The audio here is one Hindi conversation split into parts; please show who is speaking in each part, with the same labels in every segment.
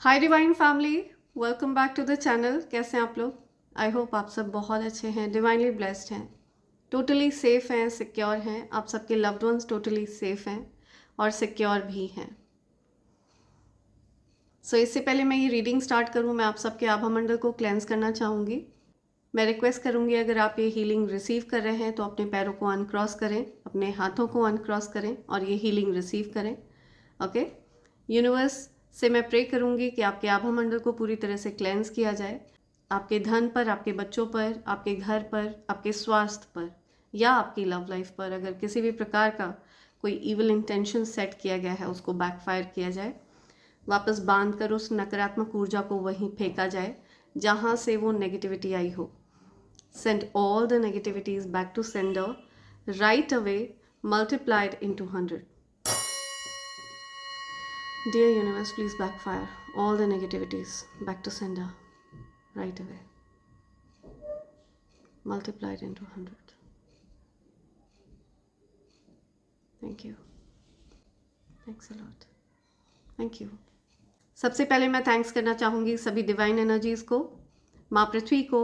Speaker 1: Hi divine family, welcome back to the channel. कैसे हैं आप लोग? आई होप आप सब बहुत अच्छे हैं, डिवाइनली ब्लेस्ड हैं, टोटली सेफ हैं, सिक्योर हैं। आप सबके लव्ड वंस टोटली सेफ हैं और सिक्योर भी हैं। इससे पहले मैं ये रीडिंग स्टार्ट करूँ, मैं आप सबके आभा मंडल को क्लेंस करना चाहूँगी। मैं रिक्वेस्ट करूँगी, अगर आप ये हीलिंग रिसीव कर रहे हैं तो अपने पैरों को अनक्रॉस करें, अपने हाथों को अनक्रॉस करें और ये हीलिंग रिसीव करें। ओके, यूनिवर्स से मैं प्रे करूँगी कि आपके आभा मंडल को पूरी तरह से क्लेंस किया जाए। आपके धन पर, आपके बच्चों पर, आपके घर पर, आपके स्वास्थ्य पर या आपकी लव लाइफ पर अगर किसी भी प्रकार का कोई इविल इंटेंशन सेट किया गया है, उसको बैकफायर किया जाए। वापस बांध कर उस नकारात्मक ऊर्जा को वहीं फेंका जाए जहाँ से वो नेगेटिविटी आई हो। Send all the negativities back to sender right away, multiplied into 100. Dear universe, please backfire all the negativities back to sender right away, multiplied into 100. Thank you. Thanks a lot. Thank you. सबसे पहले मैं थैंक्स करना चाहूँगी सभी डिवाइन एनर्जीज़ को, माँ पृथ्वी को,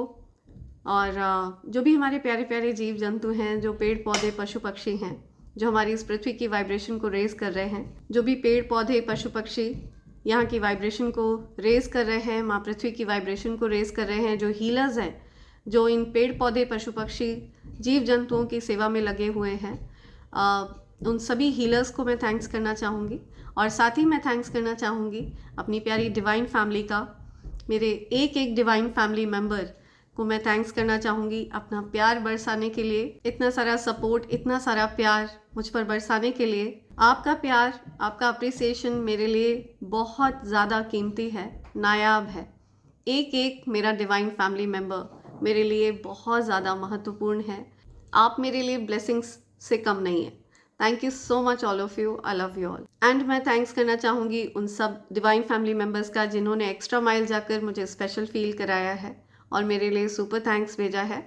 Speaker 1: और जो भी हमारे प्यारे प्यारे जीव जंतु हैं, जो पेड़ पौधे पशु पक्षी हैं, जो हमारी इस पृथ्वी की वाइब्रेशन को रेज कर रहे हैं। जो भी पेड़ पौधे पशु पक्षी यहाँ की वाइब्रेशन को रेज कर रहे हैं, माँ पृथ्वी की वाइब्रेशन को रेज कर रहे हैं। जो हीलर्स हैं, जो इन पेड़ पौधे पशु पक्षी जीव जंतुओं की सेवा में लगे हुए हैं, उन सभी हीलर्स को मैं थैंक्स करना चाहूँगी। और साथ ही मैं थैंक्स करना चाहूँगी अपनी प्यारी डिवाइन फैमिली का, मेरे एक एक डिवाइन फैमिली मेम्बर को मैं थैंक्स करना चाहूँगी अपना प्यार बरसाने के लिए, इतना सारा सपोर्ट, इतना सारा प्यार मुझ पर बरसाने के लिए। आपका प्यार, आपका अप्रिसिएशन मेरे लिए बहुत ज़्यादा कीमती है, नायाब है। एक एक मेरा डिवाइन फैमिली मेम्बर मेरे लिए बहुत ज़्यादा महत्वपूर्ण है। आप मेरे लिए ब्लेसिंग्स से कम नहीं है। Thank you so much all of you, I love you all. And मैं थैंक्स करना चाहूँगी उन सब डिवाइन फैमिली मेम्बर्स का जिन्होंने एक्स्ट्रा माइल जाकर मुझे स्पेशल फील कराया है और मेरे लिए सुपर थैंक्स भेजा है।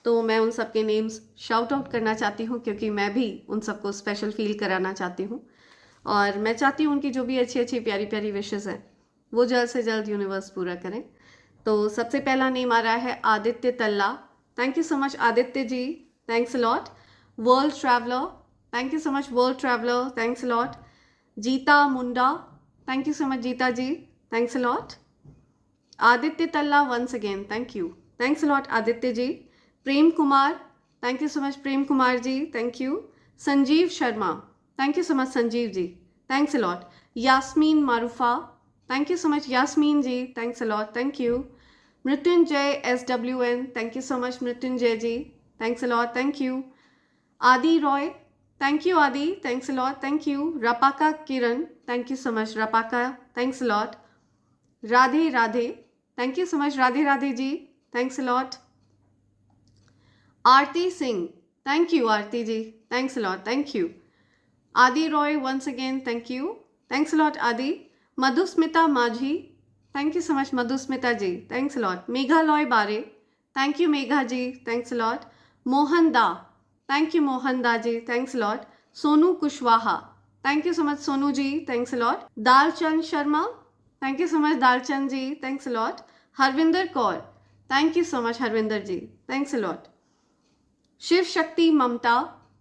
Speaker 1: तो मैं उन सब के नेम्स शाउट आउट करना चाहती हूँ क्योंकि मैं भी उन सबको स्पेशल फील कराना चाहती हूँ और मैं चाहती हूँ उनकी जो भी अच्छी अच्छी प्यारी प्यारी विशेज़ हैं वो जल्द से जल्द यूनिवर्स पूरा करें। तो सबसे पहला नेम आ रहा है Aditya Talla. Thank you so much Aditya ji, thanks a lot. World traveller, thank you so much world traveller, thanks a lot. Jeeta मुंडा, thank you so much Jeeta ji, thanks a lot. Aditya Talla once again, thank you, thanks a lot Aditya ji. Prem Kumar, thank you so much Prem Kumar ji, thank you. Sanjeev Sharma, thank you so much Sanjeev ji, thanks a lot. Yasmin Marufa, thank you so much Yasmin ji, thanks a lot, thank you. Mrityunjay SWN, thank you so much Mrityunjay ji, thanks a lot, thank you. Adi Roy, thank you Adi, thanks a lot, thank you. Rapaka Kiran, thank you so much Rapaka, thanks a lot. Radhe Radhe, thank you so much Radhe Radhe ji, thanks a lot. Aarti Singh, thank you Aarti ji, thanks a lot, thank you. Adi Roy once again, thank you, thanks a lot Adi. Madhusmita Majhi, thank you so much Madhusmita ji, thanks a lot. Meghalaya बारे, thank you Megha ji, thanks a lot. Mohan da, thank you Mohan da ji, thanks a lot. Sonu Kushwaha, thank you so much Sonu ji, thanks a lot. Dalchand Sharma, thank you so much Dalchand ji, thanks a lot. Harvinder Kaur, thank you so much Harvinder ji, thanks a lot. Shiv Shakti Mamta,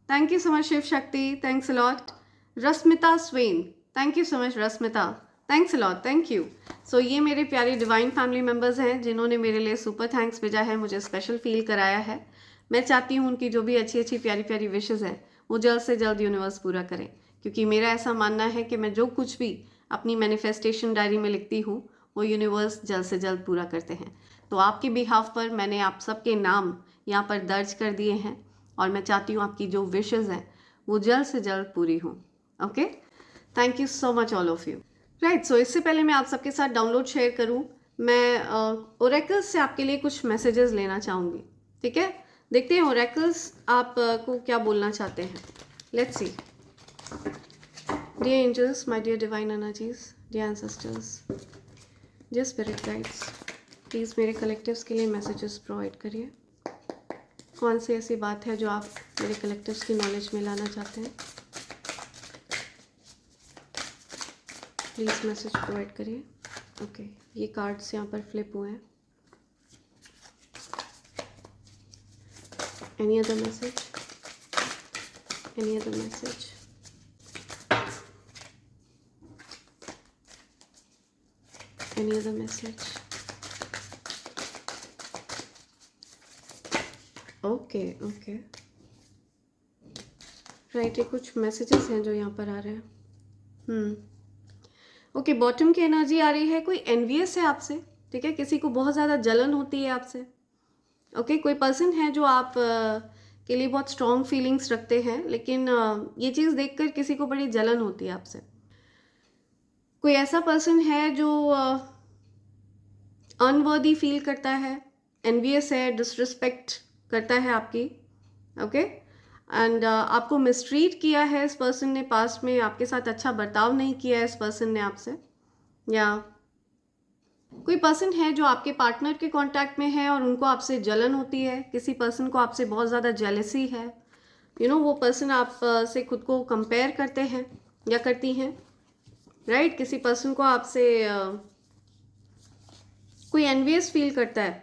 Speaker 1: thank you so much Shiv Shakti, thanks a lot. Rashmita Swain, thank you so much Rashmita, thanks a lot, thank you. So ये मेरे प्यारे डिवाइन फैमिली मेम्बर्स हैं जिन्होंने मेरे लिए सुपर थैंक्स भेजा है, मुझे स्पेशल फील कराया है। मैं चाहती हूँ उनकी जो भी अच्छी अच्छी प्यारी प्यारी विशेज़ हैं वो जल्द से जल्द यूनिवर्स पूरा करें, क्योंकि मेरा ऐसा मानना है कि मैं जो कुछ भी अपनी मैनिफेस्टेशन डायरी में लिखती हूँ वो यूनिवर्स जल्द से जल्द पूरा करते हैं। तो आपके बिहाफ पर मैंने आप सबके नाम यहाँ पर दर्ज कर दिए हैं और मैं चाहती हूँ आपकी जो विशेज़ हैं वो जल्द से जल्द पूरी हों। Okay, thank you so much all of you. Right, so इससे पहले मैं आप सबके साथ डाउनलोड शेयर करूँ, मैं ओरेकल्स से आपके लिए कुछ मैसेजेस लेना चाहूँगी। ठीक है, देखते हैं ओरेकल्स आप को क्या बोलना चाहते हैं। Let's see. Dear angels, my dear divine energies, dear ancestors, dear spirit guides, please मेरे कलेक्टिव्स के लिए मैसेजेस प्रोवाइड करिए। कौन सी ऐसी बात है जो आप मेरे कलेक्टिव्स की नॉलेज में लाना चाहते हैं? प्लीज़ मैसेज प्रोवाइड करिए। ओके, ये कार्ड्स यहाँ पर फ्लिप हुए हैं. Any other message? Any other message? Any other message? Okay okay, right. ये कुछ मैसेजेस हैं जो यहाँ पर आ रहे हैं. ओके, बॉटम की एनर्जी आ रही है. कोई एनवियस है आपसे, ठीक है. किसी को बहुत ज़्यादा जलन होती है आपसे. ओके, कोई पर्सन है जो आप के लिए बहुत स्ट्रॉन्ग फीलिंग्स रखते हैं, लेकिन ये चीज़ देखकर किसी को बड़ी जलन होती है आपसे. कोई ऐसा पर्सन है जो अनवर्दी फील करता है, एनवियस है, डिसरिस्पेक्ट करता है आपकी. ओके, एंड आपको मिसट्रीट किया है इस पर्सन ने पास्ट में, आपके साथ अच्छा बर्ताव नहीं किया है इस पर्सन ने आपसे. या कोई पर्सन है जो आपके पार्टनर के कांटेक्ट में है और उनको आपसे जलन होती है. किसी पर्सन को आपसे बहुत ज़्यादा जेलसी है. वो पर्सन आप से खुद को कंपेयर करते हैं या करती हैं, राइट. किसी पर्सन को आपसे कोई एनवियस फील करता है.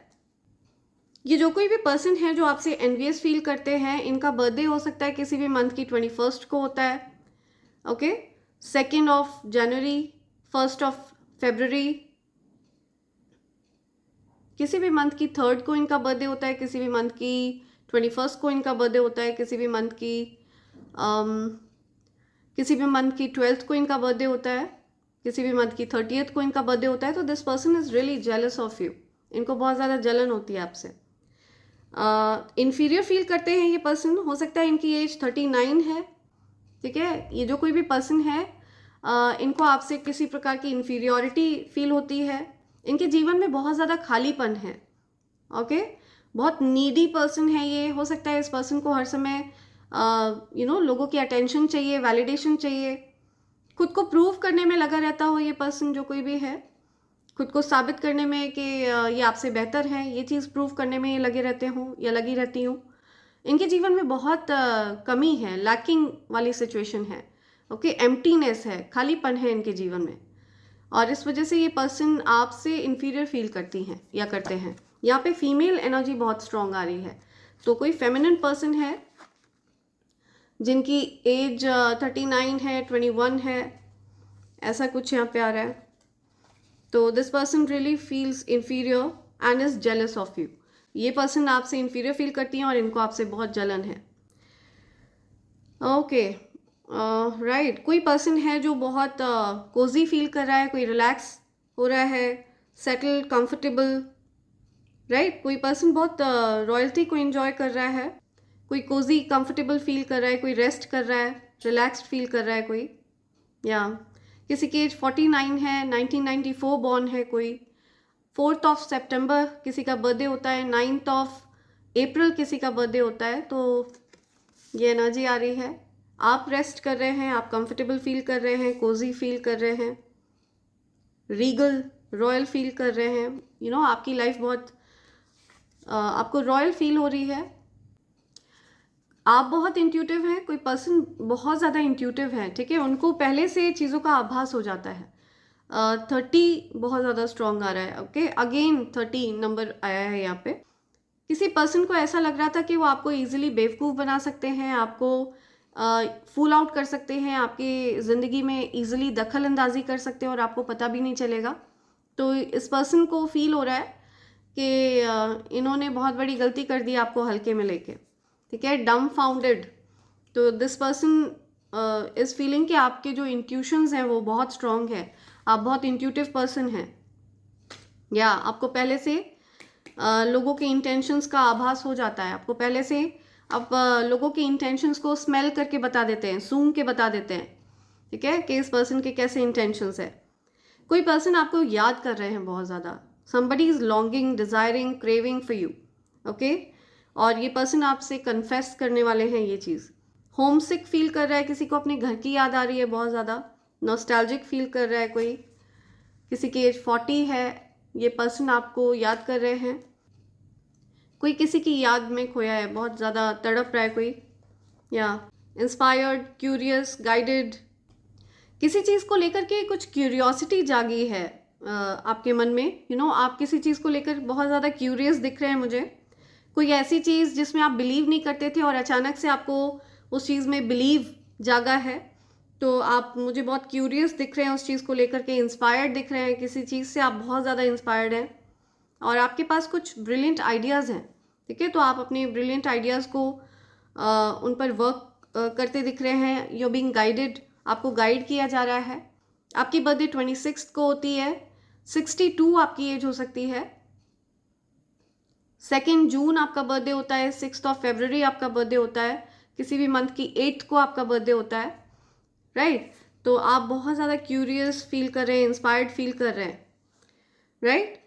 Speaker 1: ये जो कोई भी पर्सन है जो आपसे एनवियस फील करते हैं, इनका बर्थडे हो सकता है किसी भी मंथ की 21 को होता है. ओके, 2 जनवरी, 1 फरवरी, किसी भी मंथ की 3 को इनका बर्थडे होता है, किसी भी मंथ की 21 को इनका बर्थडे होता है, किसी भी मंथ की 12th को इनका बर्थडे होता है, किसी भी मंथ की 30th को इनका बर्थडे होता है. तो this person is really jealous of you. इनको बहुत ज़्यादा जलन होती है आपसे. इन्फीरियर फील करते हैं ये पर्सन. हो सकता है इनकी एज 39 है, ठीक है. ये जो कोई भी पर्सन है, इनको आपसे किसी प्रकार की इन्फीरियोरिटी फील होती है. इनके जीवन में बहुत ज़्यादा खालीपन है. ओके, बहुत नीडी पर्सन है ये. हो सकता है इस पर्सन को हर समय लोगों की अटेंशन चाहिए, वैलिडेशन चाहिए. खुद को प्रूव करने में लगा रहता हो ये पर्सन, जो कोई भी है, खुद को साबित करने में कि ये आपसे बेहतर है, ये चीज़ प्रूव करने में ये लगे रहते हों या लगी रहती हूँ. इनके जीवन में बहुत कमी है, लैकिंग वाली सिचुएशन है. ओके, एम्प्टीनेस है, खालीपन है इनके जीवन में, और इस वजह से ये पर्सन आपसे इन्फीरियर फील करती हैं या करते हैं. यहाँ पे फीमेल एनर्जी बहुत स्ट्रॉन्ग आ रही है. तो कोई फेमिनिन पर्सन है जिनकी एज 39 है, 21 है, ऐसा कुछ यहाँ पे आ रहा है. तो this person really feels inferior and is jealous of you. ये पर्सन आपसे इन्फीरियर फील करती हैं और इनको आपसे बहुत जलन है. Okay, right. कोई पर्सन है जो बहुत कोजी फील कर रहा है, कोई रिलैक्स हो रहा है, सेटल, कंफर्टेबल, राइट. कोई पर्सन बहुत रॉयल्टी को एंजॉय कर रहा है, कोई कोजी कंफर्टेबल फील कर रहा है, कोई रेस्ट कर रहा है, रिलैक्स्ड फील कर रहा है कोई. या किसी की एज 49 है, 1994 बॉर्न है कोई. 4 सितंबर किसी का बर्थडे होता है, 9 अप्रैल किसी का बर्थडे होता है. तो ये एनर्जी आ रही है. आप रेस्ट कर रहे हैं, आप कंफर्टेबल फील कर रहे हैं, कोजी फील कर रहे हैं, रीगल, रॉयल फील कर रहे हैं. आपकी लाइफ बहुत आपको रॉयल फील हो रही है. आप बहुत इंट्यूटिव हैं. कोई पर्सन बहुत ज़्यादा इंट्यूटिव है, ठीक है. उनको पहले से चीज़ों का आभास हो जाता है. 30 बहुत ज़्यादा स्ट्रॉन्ग आ रहा है. ओके, अगेन 30 नंबर आया है यहाँ पे. किसी पर्सन को ऐसा लग रहा था कि वो आपको ईजिली बेवकूफ़ बना सकते हैं, आपको फूल आउट कर सकते हैं, आपकी ज़िंदगी में ईजिली दखल अंदाजी कर सकते हैं और आपको पता भी नहीं चलेगा. तो इस पर्सन को फील हो रहा है कि इन्होंने बहुत बड़ी गलती कर दी आपको हल्के में लेके, ठीक है. डम फाउंडेड. तो दिस पर्सन इस फीलिंग कि आपके जो इंट्यूशंस हैं वो बहुत स्ट्रॉन्ग है. आप बहुत इंट्यूटिव पर्सन हैं, या आपको पहले से लोगों के इंटेंशंस का आभास हो जाता है. आपको पहले से आप लोगों के इंटेंशंस को स्मेल करके बता देते हैं, सूंघ के बता देते हैं, ठीक है, कि इस पर्सन के कैसे इंटेंशंस है. कोई पर्सन आपको याद कर रहे हैं बहुत ज़्यादा. Somebody is longing, desiring, craving for you. Okay, और ये पर्सन आपसे कन्फेस करने वाले हैं ये चीज़. होम सिक फील कर रहा है, किसी को अपने घर की याद आ रही है बहुत ज़्यादा. नॉस्टैल्जिक फील कर रहा है कोई. किसी की एज 40 है, ये पर्सन आपको याद कर रहे हैं. कोई किसी की याद में खोया है, बहुत ज़्यादा तड़प रहा है कोई. या इंस्पायर्ड, क्यूरियस, गाइडेड, किसी चीज़ को लेकर के कुछ क्यूरियोसिटी जागी है. आपके मन में, आप किसी चीज़ को लेकर बहुत ज़्यादा क्यूरियस दिख रहे हैं मुझे। कोई ऐसी चीज़ जिसमें आप बिलीव नहीं करते थे और अचानक से आपको उस चीज़ में बिलीव जागा है, तो आप मुझे बहुत क्यूरियस दिख रहे हैं उस चीज़ को लेकर के, इंस्पायर्ड दिख रहे हैं किसी चीज़ से, आप बहुत ज़्यादा इंस्पायर्ड हैं और आपके पास कुछ ब्रिलियंट आइडियाज़ हैं, ठीक है। तो आप अपने ब्रिलियंट आइडियाज़ को उन पर वर्क करते दिख रहे हैं। यू बीइंग गाइडेड, आपको गाइड किया जा रहा है। आपकी बर्थडे 26 को होती है, 62 आपकी एज हो सकती है। 2 जून आपका बर्थडे होता है, 6 फरवरी आपका बर्थडे होता है, किसी भी मंथ की 8 को आपका बर्थडे होता है, राइट। तो आप बहुत ज़्यादा क्यूरियस फील कर रहे हैं, इंस्पायर्ड फील कर रहे हैं, राइट।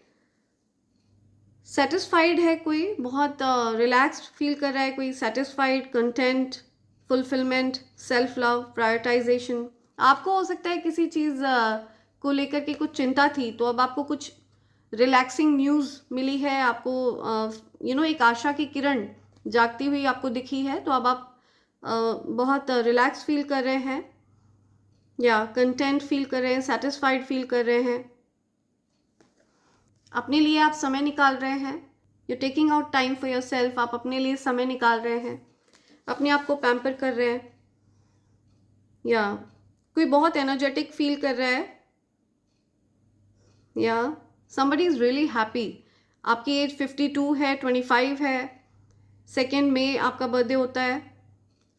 Speaker 1: सेटिस्फाइड है कोई, बहुत रिलैक्स्ड फील कर रहा है कोई, satisfied, content, fulfilment, self love, prioritisation. आपको हो सकता है किसी चीज़ को लेकर के कुछ चिंता थी, तो अब आपको कुछ रिलैक्सिंग न्यूज़ मिली है, आपको एक आशा की किरण जागती हुई आपको दिखी है, तो अब आप बहुत रिलैक्स फील कर रहे हैं या कंटेंट फील कर रहे हैं, सेटिस्फाइड फील कर रहे हैं। अपने लिए आप समय निकाल रहे हैं, you taking out time for your self. आप अपने लिए समय निकाल रहे हैं, अपने आप को पैम्पर कर रहे हैं, या कोई बहुत एनर्जेटिक फील कर रहा है, या somebody is really happy। आपकी एज 52 है, 25 है, 2 मई आपका बर्थडे होता है,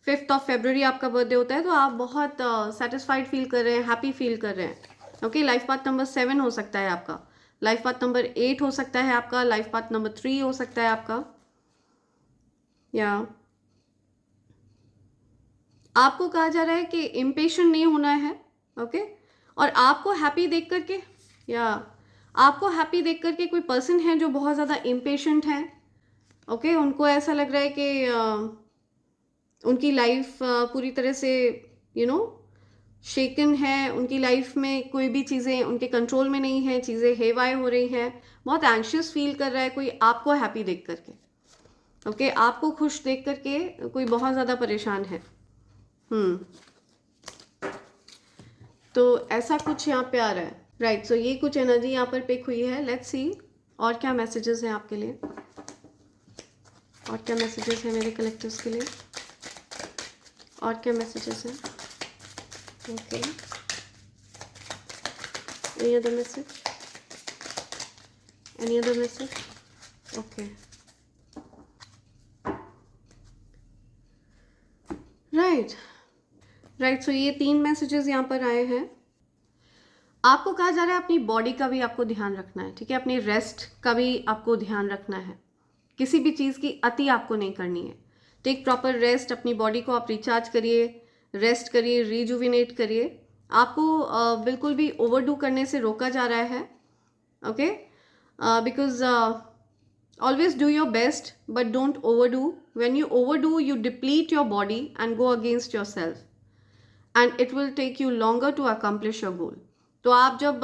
Speaker 1: 5 फरवरी आपका बर्थडे होता है, तो आप बहुत सेटिस्फाइड फील कर रहे हैं, हैप्पी फील कर रहे हैं। ओके, लाइफ पाथ नंबर 7 हो सकता है आपका, लाइफ पाथ नंबर 8 हो सकता है आपका, लाइफ पाथ नंबर 3 हो सकता है आपका, या आपको कहा जा रहा है कि इम्पेशेंट नहीं होना है, ओके। और आपको हैप्पी देख करके, या आपको हैप्पी देख करके कोई पर्सन है जो बहुत ज़्यादा इम्पेशेंट है, ओके। उनको ऐसा लग रहा है कि उनकी लाइफ पूरी तरह से शेकन है, उनकी लाइफ में कोई भी चीज़ें उनके कंट्रोल में नहीं है, चीज़ें हेवाय हो रही हैं, बहुत एंशियस फील कर रहा है कोई आपको हैप्पी देख करके, ओके। आपको खुश देख करके कोई बहुत ज़्यादा परेशान है। तो ऐसा कुछ यहाँ पे आ रहा है, राइट। सो ये कुछ एनर्जी यहाँ पर पिक हुई है। लेट्स सी और क्या मैसेजेस हैं आपके लिए, और क्या मैसेजेस हैं मेरे कलेक्टिव्स के लिए, और क्या मैसेजेस हैं। Okay, any other message, any other message. Okay, right. So ये 3 मैसेजेस यहाँ पर आए हैं। आपको कहा जा रहा है अपनी बॉडी का भी आपको ध्यान रखना है, ठीक है। अपनी रेस्ट का भी आपको ध्यान रखना है, किसी भी चीज़ की अति आपको नहीं करनी है। टेक प्रॉपर रेस्ट, अपनी बॉडी को आप रिचार्ज करिए, रेस्ट करिए, रिजुविनेट करिए। आपको बिल्कुल भी ओवरडू करने से रोका जा रहा है, okay. Because always do your best but don't overdo. When you overdo you deplete your body and go against your self and it will take you longer to accomplish your goal. तो आप जब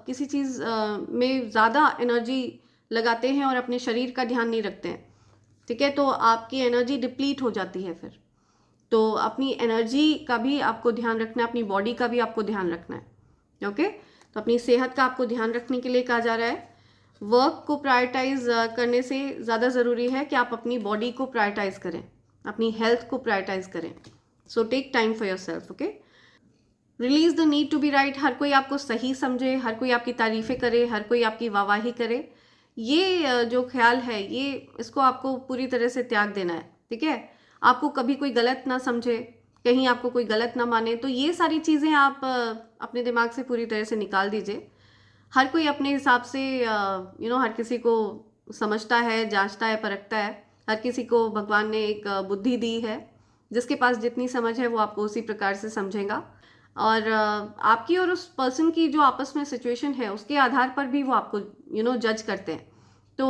Speaker 1: किसी चीज़ में ज़्यादा एनर्जी लगाते हैं और अपने शरीर का ध्यान नहीं रखते हैं, ठीक है, तो आपकी एनर्जी डिप्लीट हो जाती है फिर। तो अपनी एनर्जी का भी आपको ध्यान रखना है, अपनी बॉडी का भी आपको ध्यान रखना है, ओके। तो अपनी सेहत का आपको ध्यान रखने के लिए कहा जा रहा है। वर्क को प्रायोरिटाइज करने से ज़्यादा ज़रूरी है कि आप अपनी बॉडी को प्रायोरिटाइज करें, अपनी हेल्थ को प्रायोरिटाइज करें। So take time for yourself, okay. Release the need to be right. हर कोई आपको सही समझे, हर कोई आपकी तारीफ़ें करे, हर कोई आपकी वाहवाही करे, ये जो ख्याल है ये इसको आपको पूरी तरह से त्याग देना है, ठीक है। आपको कभी कोई गलत ना समझे, कहीं आपको कोई गलत ना माने, तो ये सारी चीज़ें आप अपने दिमाग से पूरी तरह से निकाल दीजिए। हर कोई अपने हिसाब से हर किसी को समझता है, जांचता है, परखता है। हर किसी को भगवान ने एक बुद्धि दी है, जिसके पास जितनी समझ है वो आपको उसी प्रकार से समझेगा। और आपकी और उस पर्सन की जो आपस में सिचुएशन है उसके आधार पर भी वो आपको जज करते हैं। तो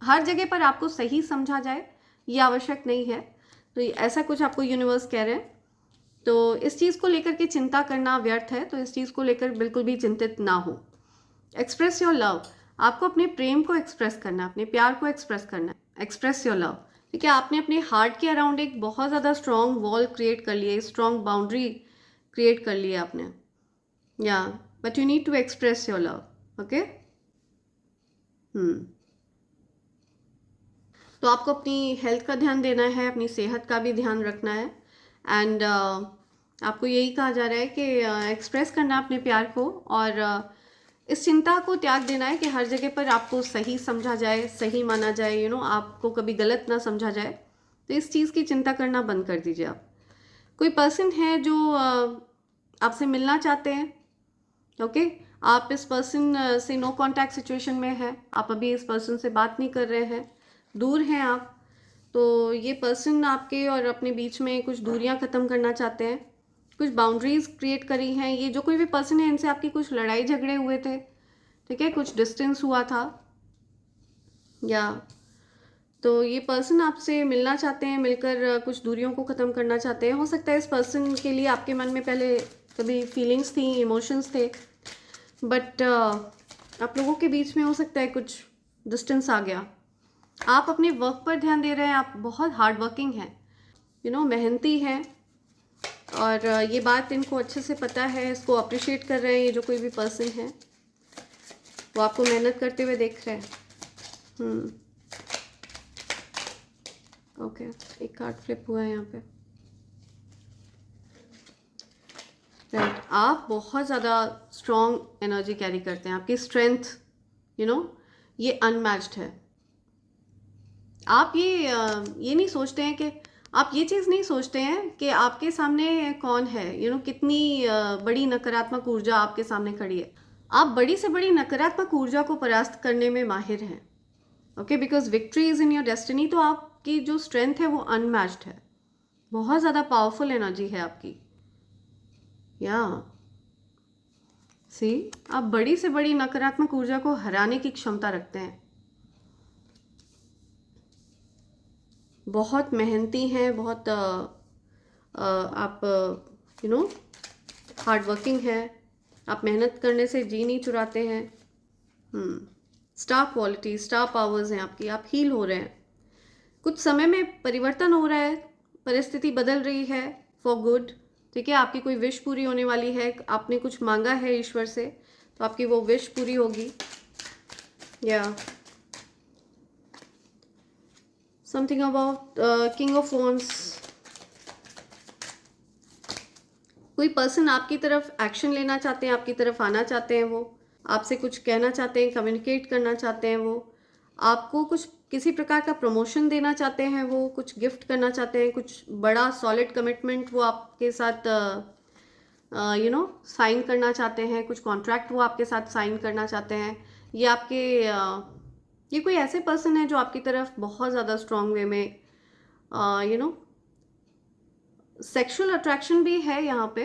Speaker 1: हर जगह पर आपको सही समझा जाए ये आवश्यक नहीं है। तो ऐसा कुछ आपको यूनिवर्स कह रहे हैं। तो इस चीज़ को लेकर के चिंता करना व्यर्थ है, तो इस चीज़ को लेकर बिल्कुल भी चिंतित ना हो। Express your love. आपको अपने प्रेम को एक्सप्रेस करना है, अपने प्यार को एक्सप्रेस करना है। एक्सप्रेस योर लव, ठीक है। आपने अपने हार्ट के अराउंड एक बहुत ज़्यादा स्ट्रॉन्ग वॉल क्रिएट कर लिया है, स्ट्रॉन्ग बाउंड्री क्रिएट कर लिया आपने, या but you need to express your love, okay. तो आपको अपनी हेल्थ का ध्यान देना है, अपनी सेहत का भी ध्यान रखना है। एंड आपको यही कहा जा रहा है कि एक्सप्रेस करना अपने प्यार को, और इस चिंता को त्याग देना है कि हर जगह पर आपको सही समझा जाए, सही माना जाए, आपको कभी गलत ना समझा जाए। तो इस चीज़ की चिंता करना बंद कर दीजिए आप। कोई पर्सन है जो आपसे मिलना चाहते हैं, ओके। आप इस पर्सन से नो कांटेक्ट सिचुएशन में है, आप अभी इस पर्सन से बात नहीं कर रहे हैं, दूर हैं आप। तो ये पर्सन आपके और अपने बीच में कुछ दूरियां ख़त्म करना चाहते हैं, कुछ बाउंड्रीज क्रिएट करी हैं। ये जो कोई भी पर्सन है, इनसे आपकी कुछ लड़ाई झगड़े हुए थे, ठीक है, कुछ डिस्टेंस हुआ था, या तो ये पर्सन आपसे मिलना चाहते हैं, मिलकर कुछ दूरियों को ख़त्म करना चाहते हैं। हो सकता है इस पर्सन के लिए आपके मन में पहले कभी फीलिंग्स थी, इमोशंस थे, बट आप लोगों के बीच में हो सकता है कुछ डिस्टेंस आ गया। आप अपने वर्क पर ध्यान दे रहे हैं, आप बहुत हार्ड वर्किंग हैं, मेहनती हैं, और ये बात इनको अच्छे से पता है, इसको अप्रिशिएट कर रहे हैं। ये जो कोई भी पर्सन है वो आपको मेहनत करते हुए देख रहे हैं। ओके, एक कार्ड फ्लिप हुआ है यहाँ पे। राइट, आप बहुत ज़्यादा स्ट्रॉन्ग एनर्जी कैरी करते हैं, आपकी स्ट्रेंथ ये अनमैच्ड है। आप ये नहीं सोचते हैं कि आप ये चीज़ नहीं सोचते हैं कि आपके सामने कौन है, कितनी बड़ी नकारात्मक ऊर्जा आपके सामने खड़ी है। आप बड़ी से बड़ी नकारात्मक ऊर्जा को परास्त करने में माहिर हैं, okay, because victory is in your destiny. तो आपकी जो स्ट्रेंथ है वो अनमैच्ड है, बहुत ज़्यादा पावरफुल एनर्जी है आपकी। सी, आप बड़ी से बड़ी नकारात्मक ऊर्जा को हराने की क्षमता रखते हैं, बहुत मेहनती हैं, बहुत आप हार्ड वर्किंग है, आप मेहनत करने से जी नहीं चुराते हैं। स्टार क्वालिटी, स्टार पावर्स हैं आपकी, आप हील हो रहे हैं। कुछ समय में परिवर्तन हो रहा है, परिस्थिति बदल रही है फॉर गुड, ठीक है। आपकी कोई विश पूरी होने वाली है, आपने कुछ मांगा है ईश्वर से, तो आपकी वो विश पूरी होगी। या something about king of wands. कोई पर्सन आपकी तरफ एक्शन लेना चाहते हैं, आपकी तरफ आना चाहते हैं, वो आपसे कुछ कहना चाहते हैं, कम्युनिकेट करना चाहते हैं, वो आपको कुछ किसी प्रकार का प्रमोशन देना चाहते हैं, वो कुछ गिफ्ट करना चाहते हैं, कुछ बड़ा सॉलिड कमिटमेंट वो आपके साथ साइन करना चाहते हैं, कुछ कॉन्ट्रैक्ट वो आपके साथ साइन करना चाहते हैं। ये आपके ये कोई ऐसे पर्सन है जो आपकी तरफ बहुत ज़्यादा स्ट्रॉन्ग वे में सेक्सुअल अट्रैक्शन भी है यहाँ पे,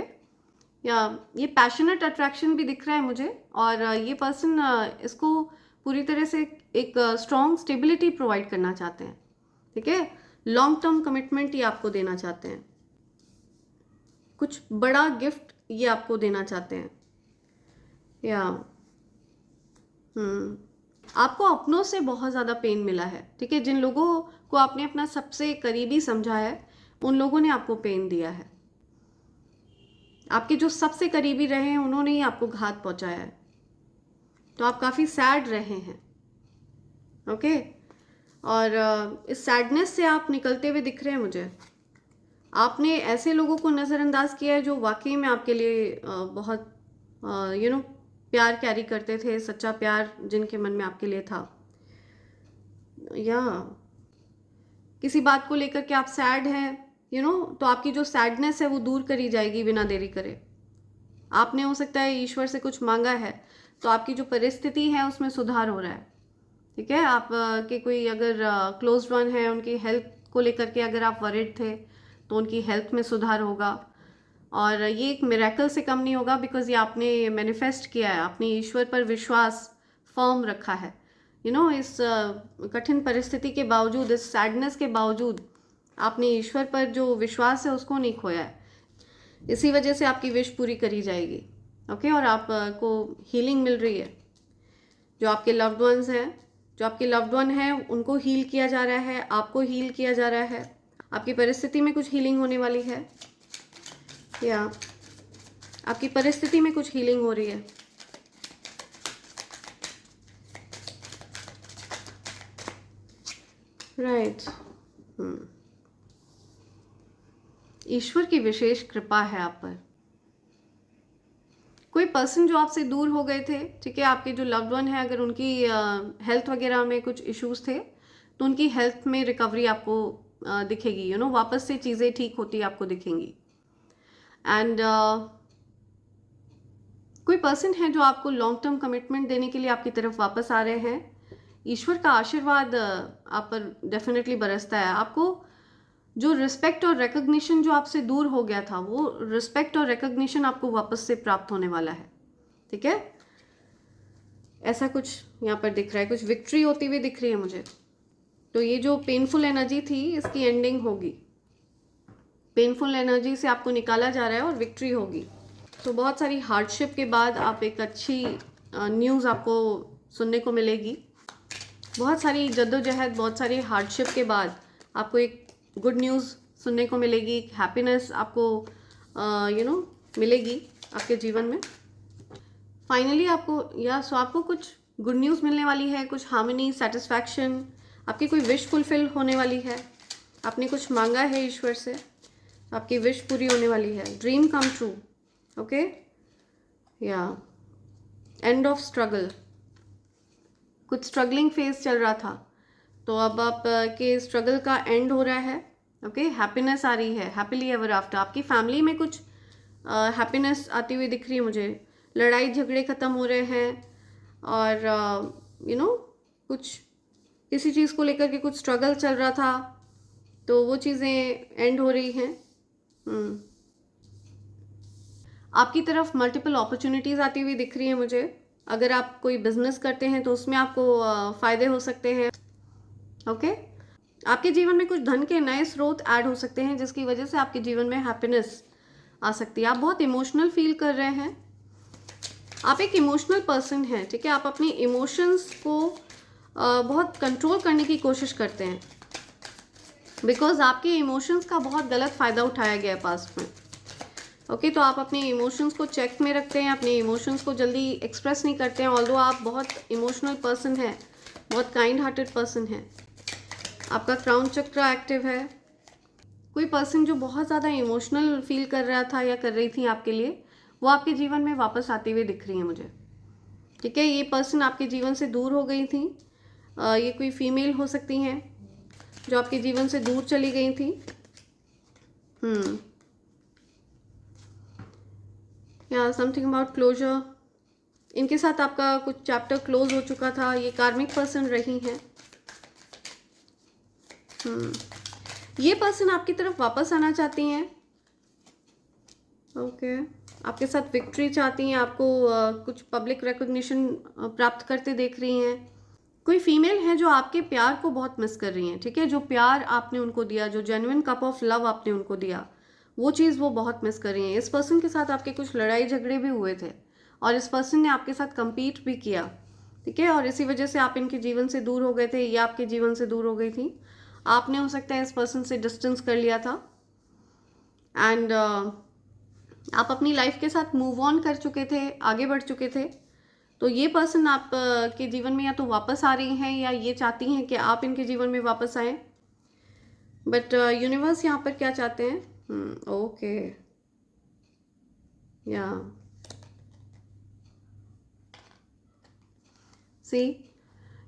Speaker 1: या ये पैशनेट अट्रैक्शन भी दिख रहा है मुझे। और ये पर्सन इसको पूरी तरह से एक स्ट्रॉन्ग स्टेबिलिटी प्रोवाइड करना चाहते हैं, ठीक है। लॉन्ग टर्म कमिटमेंट ये आपको देना चाहते हैं, कुछ बड़ा गिफ्ट ये आपको देना चाहते हैं, या आपको अपनों से बहुत ज़्यादा पेन मिला है, ठीक है। जिन लोगों को आपने अपना सबसे करीबी समझा है, उन लोगों ने आपको पेन दिया है। आपके जो सबसे करीबी रहे हैं, उन्होंने ही आपको घात पहुंचाया है, तो आप काफ़ी सैड रहे हैं, ओके। और इस सैडनेस से आप निकलते हुए दिख रहे हैं मुझे। आपने ऐसे लोगों को नज़रअंदाज किया है जो वाकई में आपके लिए बहुत प्यार कैरी करते थे, सच्चा प्यार जिनके मन में आपके लिए था, या किसी बात को लेकर के आप सैड हैं, तो आपकी जो सैडनेस है वो दूर करी जाएगी बिना देरी करे। आपने हो सकता है ईश्वर से कुछ मांगा है, तो आपकी जो परिस्थिति है उसमें सुधार हो रहा है, ठीक है। आप के कोई अगर क्लोज्ड वन है, उनकी हेल्थ को लेकर के अगर आप वरिड थे, तो उनकी हेल्थ में सुधार होगा। और ये एक मिरेकल से कम नहीं होगा, बिकॉज ये आपने मैनिफेस्ट किया है, आपने ईश्वर पर विश्वास फर्म रखा है। इस कठिन परिस्थिति के बावजूद, इस सैडनेस के बावजूद आपने ईश्वर पर जो विश्वास है उसको नहीं खोया है। इसी वजह से आपकी विश पूरी करी जाएगी, ओके। और आपको हीलिंग मिल रही है। जो आपके लव्ड वंस हैं, जो आपके लव्ड वन हैं, उनको हील किया जा रहा है, आपको हील किया जा रहा है। आपकी परिस्थिति में कुछ हीलिंग होने वाली है, या आपकी परिस्थिति में कुछ हीलिंग हो रही है। राइट। ईश्वर की विशेष कृपा है आप पर। कोई पर्सन जो आपसे दूर हो गए थे, ठीक है, आपके जो लव्ड वन है, अगर उनकी हेल्थ वगैरह में कुछ इश्यूज थे तो उनकी हेल्थ में रिकवरी आपको दिखेगी, वापस से चीज़ें ठीक होती आपको दिखेंगी। एंड कोई पर्सन है जो आपको लॉन्ग टर्म कमिटमेंट देने के लिए आपकी तरफ वापस आ रहे हैं। ईश्वर का आशीर्वाद आप पर डेफिनेटली बरसता है। आपको जो रिस्पेक्ट और रिकग्निशन जो आपसे दूर हो गया था, वो रिस्पेक्ट और रिकग्निशन आपको वापस से प्राप्त होने वाला है, ठीक है। ऐसा कुछ यहाँ पर दिख रहा है, कुछ विक्ट्री होती हुई दिख रही है मुझे। तो ये जो पेनफुल एनर्जी थी इसकी एंडिंग होगी, पेनफुल एनर्जी से आपको निकाला जा रहा है और विक्ट्री होगी। तो बहुत सारी हार्डशिप के बाद आप एक अच्छी न्यूज़ आपको सुनने को मिलेगी। बहुत सारी जद्दोजहद, बहुत सारी हार्डशिप के बाद आपको एक गुड न्यूज़ सुनने को मिलेगी, हैप्पीनेस आपको मिलेगी आपके जीवन में। फाइनली आपको कुछ गुड न्यूज़ मिलने वाली है, कुछ हार्मनी, सेटिस्फैक्शन, आपकी कोई विश फुलफिल होने वाली है। आपने कुछ मांगा है ईश्वर से, आपकी विश पूरी होने वाली है, ड्रीम कम ट्रू। ओके, या एंड ऑफ स्ट्रगल। कुछ स्ट्रगलिंग फेज चल रहा था तो अब आप के स्ट्रगल का एंड हो रहा है। ओके, हैप्पीनेस आ रही है, हैप्पीली एवर आफ्टर। आपकी फैमिली में कुछ हैप्पीनेस आती हुई दिख रही है मुझे। लड़ाई झगड़े ख़त्म हो रहे हैं और कुछ किसी चीज़ को लेकर के कुछ स्ट्रगल चल रहा था तो वो चीज़ें एंड हो रही हैं। आपकी तरफ मल्टीपल अपॉर्चुनिटीज़ आती हुई दिख रही है मुझे। अगर आप कोई बिजनेस करते हैं तो उसमें आपको फ़ायदे हो सकते हैं। ओके, आपके जीवन में कुछ धन के नए स्रोत ऐड हो सकते हैं जिसकी वजह से आपके जीवन में हैप्पीनेस आ सकती है। आप बहुत इमोशनल फील कर रहे हैं, आप एक इमोशनल पर्सन हैं, ठीक है। आप अपनी इमोशंस को बहुत कंट्रोल करने की कोशिश करते हैं बिकॉज आपके इमोशंस का बहुत गलत फ़ायदा उठाया गया है पास्ट में। ओके, तो आप अपने इमोशंस को चेक में रखते हैं, अपने इमोशंस को जल्दी एक्सप्रेस नहीं करते हैं। ऑल्दो आप बहुत इमोशनल पर्सन हैं, बहुत काइंड हार्टेड पर्सन हैं। आपका क्राउन चक्र एक्टिव है। कोई पर्सन जो बहुत ज़्यादा इमोशनल फील कर रहा था या कर रही थी आपके लिए, वो आपके जीवन में वापस आते हुए दिख रही है मुझे, ठीक है। ये पर्सन आपके जीवन से दूर हो गई थी। ये कोई फीमेल हो सकती हैं जो आपके जीवन से दूर चली गई थी। या समथिंग अबाउट क्लोजर। इनके साथ आपका कुछ चैप्टर क्लोज हो चुका था। ये कार्मिक पर्सन रही हैं। ये पर्सन आपकी तरफ वापस आना चाहती हैं। ओके, आपके साथ विक्ट्री चाहती हैं, आपको कुछ पब्लिक रिकॉग्निशन प्राप्त करते देख रही हैं। कोई फीमेल है जो आपके प्यार को बहुत मिस कर रही हैं, ठीक है। जो प्यार आपने उनको दिया, जो जेन्युइन कप ऑफ लव आपने उनको दिया, वो चीज़ वो बहुत मिस कर रही हैं। इस पर्सन के साथ आपके कुछ लड़ाई झगड़े भी हुए थे और इस पर्सन ने आपके साथ compete भी किया, ठीक है। और इसी वजह से आप इनके जीवन से दूर हो गए थे, या आपके जीवन से दूर हो गई थी। आपने हो सकता है इस पर्सन से डिस्टेंस कर लिया था एंड आप अपनी लाइफ के साथ मूव ऑन कर चुके थे, आगे बढ़ चुके थे। तो ये पर्सन आप के जीवन में या तो वापस आ रही हैं या ये चाहती हैं कि आप इनके जीवन में वापस आएँ। बट यूनिवर्स यहाँ पर क्या चाहते हैं? ओके, या सी,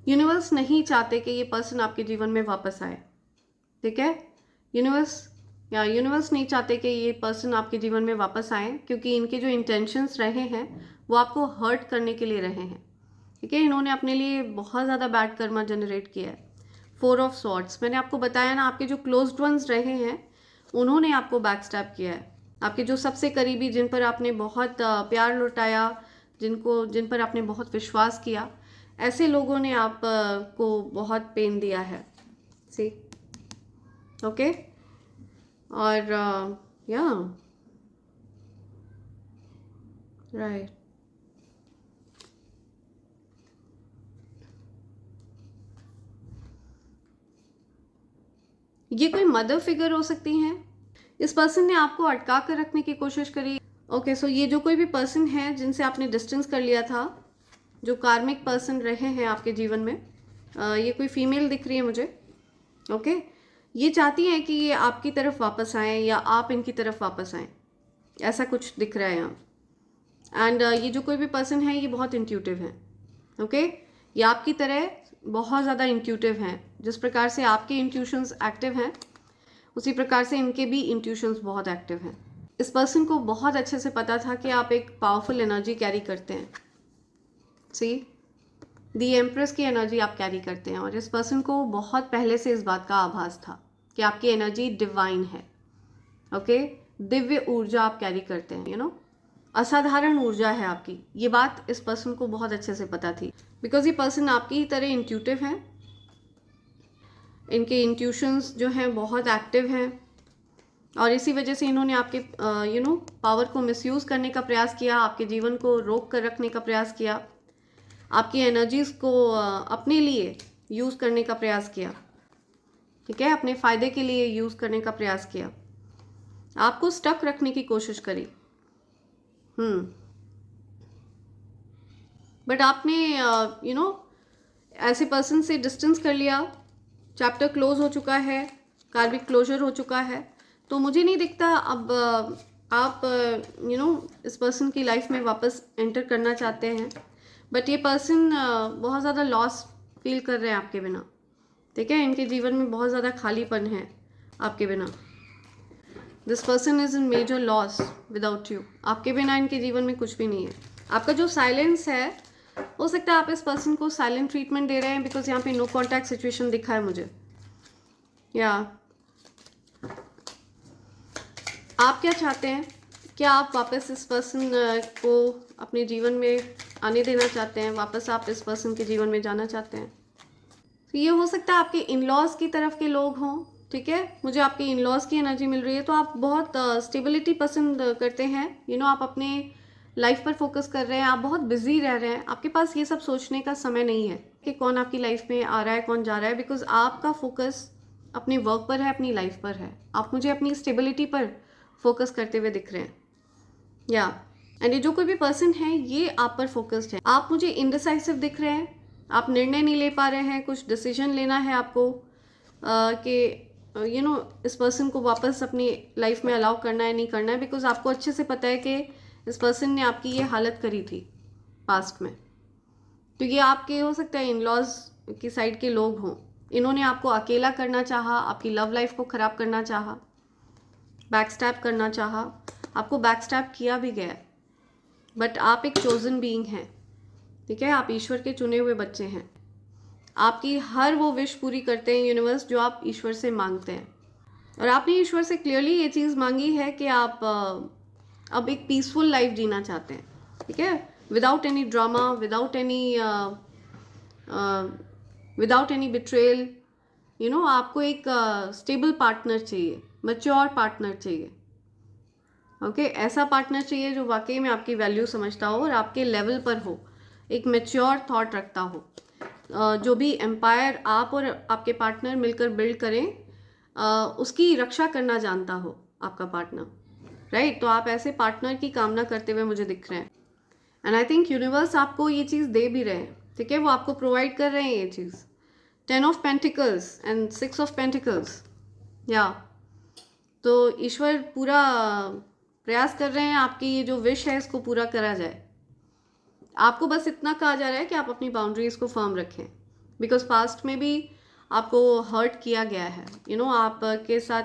Speaker 1: यूनिवर्स नहीं चाहते कि ये पर्सन आपके जीवन में वापस आए, ठीक है। यूनिवर्स नहीं चाहते कि ये पर्सन आपके जीवन में वापस आए, क्योंकि इनके जो इंटेंशंस रहे हैं वो आपको हर्ट करने के लिए रहे हैं, ठीक है। इन्होंने अपने लिए बहुत ज़्यादा बैड कर्मा जनरेट किया है। 4 ऑफ स्वॉर्ड्स, मैंने आपको बताया ना, आपके जो क्लोज्ड वंस रहे हैं उन्होंने आपको बैकस्टैब किया है। आपके जो सबसे करीबी, जिन पर आपने बहुत प्यार लुटाया, जिन पर आपने बहुत विश्वास किया, ऐसे लोगों ने आप को बहुत पेन दिया है, सी। ओके, और या राइट, ये कोई मदर फिगर हो सकती हैं। इस पर्सन ने आपको अटका कर रखने की कोशिश करी। ओके, सो ये जो कोई भी पर्सन है जिनसे आपने डिस्टेंस कर लिया था, जो कार्मिक पर्सन रहे हैं आपके जीवन में, ये कोई फीमेल दिख रही है मुझे। ओके ये चाहती हैं कि ये आपकी तरफ वापस आएँ या आप इनकी तरफ वापस आएँ, ऐसा कुछ दिख रहा है यहाँ। एंड ये जो कोई भी पर्सन है ये बहुत इंट्यूटिव है। ओके ये आपकी तरह बहुत ज़्यादा इंट्यूटिव हैं। जिस प्रकार से आपके इंट्यूशंस एक्टिव हैं उसी प्रकार से इनके भी इंट्यूशंस बहुत एक्टिव हैं। इस पर्सन को बहुत अच्छे से पता था कि आप एक पावरफुल एनर्जी कैरी करते हैं। सी दी एम्प्रेस की एनर्जी आप कैरी करते हैं, और इस पर्सन को बहुत पहले से इस बात का आभास था कि आपकी एनर्जी डिवाइन है। ओके दिव्य ऊर्जा आप कैरी करते हैं, यू नो असाधारण ऊर्जा है आपकी। ये बात इस पर्सन को बहुत अच्छे से पता थी, बिकॉज ये पर्सन आपकी ही तरह इंट्यूटिव है। इनके इंट्यूशंस जो हैं बहुत एक्टिव हैं, और इसी वजह से इन्होंने आपके पावर को मिसयूज़ करने का प्रयास किया, आपके जीवन को रोक कर रखने का प्रयास किया, आपकी एनर्जीज़ को अपने लिए यूज़ करने का प्रयास किया, ठीक है, अपने फ़ायदे के लिए यूज़ करने का प्रयास किया, आपको स्टक रखने की कोशिश करी। बट आपने ऐसे पर्सन से डिस्टेंस कर लिया, चैप्टर क्लोज हो चुका है, कार्मिक क्लोजर हो चुका है। तो मुझे नहीं दिखता अब आप इस पर्सन की लाइफ में वापस एंटर करना चाहते हैं। बट ये पर्सन बहुत ज़्यादा लॉस फील कर रहे हैं आपके बिना, ठीक है, इनके जीवन में बहुत ज़्यादा खालीपन है आपके बिना। This person is in major loss without you. आपके बिना इनके जीवन में कुछ भी नहीं है। आपका जो साइलेंस है, हो सकता है आप इस पर्सन को साइलेंट ट्रीटमेंट दे रहे हैं, बिकॉज यहाँ पे नो कॉन्टैक्ट सिचुएशन दिखा है मुझे। या आप क्या चाहते हैं? क्या आप वापस इस पर्सन को अपने जीवन में आने देना चाहते हैं? वापस आप इस पर्सन के जीवन में जाना चाहते हैं? तो ये हो सकता है आपके इन लॉज की तरफ के लोग हों, ठीक है, मुझे आपके इन लॉज की एनर्जी मिल रही है। तो आप बहुत स्टेबिलिटी पसंद करते हैं, आप अपने लाइफ पर फोकस कर रहे हैं, आप बहुत बिजी रह रहे हैं। आपके पास ये सब सोचने का समय नहीं है कि कौन आपकी लाइफ में आ रहा है, कौन जा रहा है, बिकॉज आपका फोकस अपने वर्क पर है, अपनी लाइफ पर है। आप मुझे अपनी स्टेबिलिटी पर फोकस करते हुए दिख रहे हैं। एंड ये जो कोई भी पर्सन है ये आप पर फोकस्ड है। आप मुझे इनडिसाइसिव दिख रहे हैं, आप निर्णय नहीं ले पा रहे हैं, कुछ डिसीजन लेना है आपको कि इस पर्सन को वापस अपनी लाइफ में अलाउ करना है नहीं करना है, बिकॉज आपको अच्छे से पता है कि इस पर्सन ने आपकी ये हालत करी थी पास्ट में। तो ये आपके हो सकता है इन लॉज की साइड के लोग हों। इन्होंने आपको अकेला करना चाहा, आपकी लव लाइफ को ख़राब करना चाहा, बैकस्टैप करना चाहा, आपको बैकस्टैप किया भी गया। बट आप एक चोजन बीइंग हैं, ठीक है, आप ईश्वर के चुने हुए बच्चे हैं। आपकी हर वो विश पूरी करते हैं यूनिवर्स जो आप ईश्वर से मांगते हैं। और आपने ईश्वर से क्लियरली ये चीज़ मांगी है कि आप अब एक पीसफुल लाइफ जीना चाहते हैं, ठीक है, without any drama, without any betrayal. आपको एक स्टेबल पार्टनर चाहिए, मैच्योर पार्टनर चाहिए। ओके ऐसा पार्टनर चाहिए जो वाकई में आपकी वैल्यू समझता हो और आपके लेवल पर हो, एक मैच्योर थॉट रखता हो। जो भी एम्पायर आप और आपके पार्टनर मिलकर बिल्ड करें, उसकी रक्षा करना जानता हो आपका पार्टनर, राइट। तो आप ऐसे पार्टनर की कामना करते हुए मुझे दिख रहे हैं। एंड आई थिंक यूनिवर्स आपको ये चीज़ दे भी रहे हैं, ठीक है, वो आपको प्रोवाइड कर रहे हैं ये चीज़। 10 of pentacles and 6 of pentacles. तो ईश्वर पूरा प्रयास कर रहे हैं आपकी ये जो विश है इसको पूरा करा जाए। आपको बस इतना कहा जा रहा है कि आप अपनी बाउंड्रीज़ को फर्म रखें, बिकॉज पास्ट में भी आपको हर्ट किया गया है। आपके साथ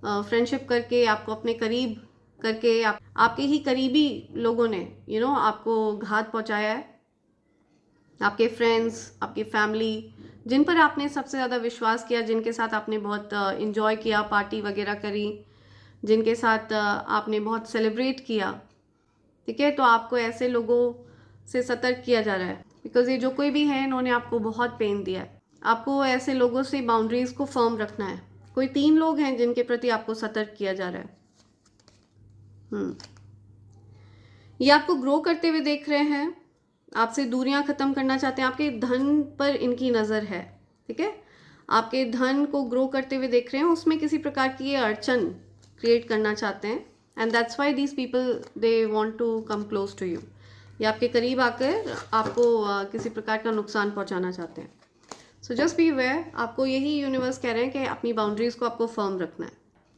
Speaker 1: फ्रेंडशिप करके, आपको अपने करीब करके, आपके ही करीबी लोगों ने आपको घात पहुंचाया है। आपके फ्रेंड्स, आपकी फैमिली, जिन पर आपने सबसे ज़्यादा विश्वास किया, जिनके साथ आपने बहुत इन्जॉय किया, पार्टी वगैरह करी, जिनके साथ आपने बहुत सेलिब्रेट किया, ठीक है, तो आपको ऐसे लोगों से सतर्क किया जा रहा है, बिकॉज ये जो कोई भी है इन्होंने आपको बहुत पेन दिया है। आपको ऐसे लोगों से बाउंड्रीज़ को फर्म रखना है। कोई 3 लोग हैं जिनके प्रति आपको सतर्क किया जा रहा है। ये आपको ग्रो करते हुए देख रहे हैं, आपसे दूरियां ख़त्म करना चाहते हैं। आपके धन पर इनकी नज़र है, ठीक है, आपके धन को ग्रो करते हुए देख रहे हैं, उसमें किसी प्रकार की ये अड़चन क्रिएट करना चाहते हैं। And that's why these people they want to come close to you. ये आपके करीब आकर आपको किसी प्रकार का नुकसान पहुंचाना चाहते हैं। सो जस्ट बी अवेयर, आपको यही यूनिवर्स कह रहे हैं कि अपनी बाउंड्रीज़ को आपको फर्म रखना है।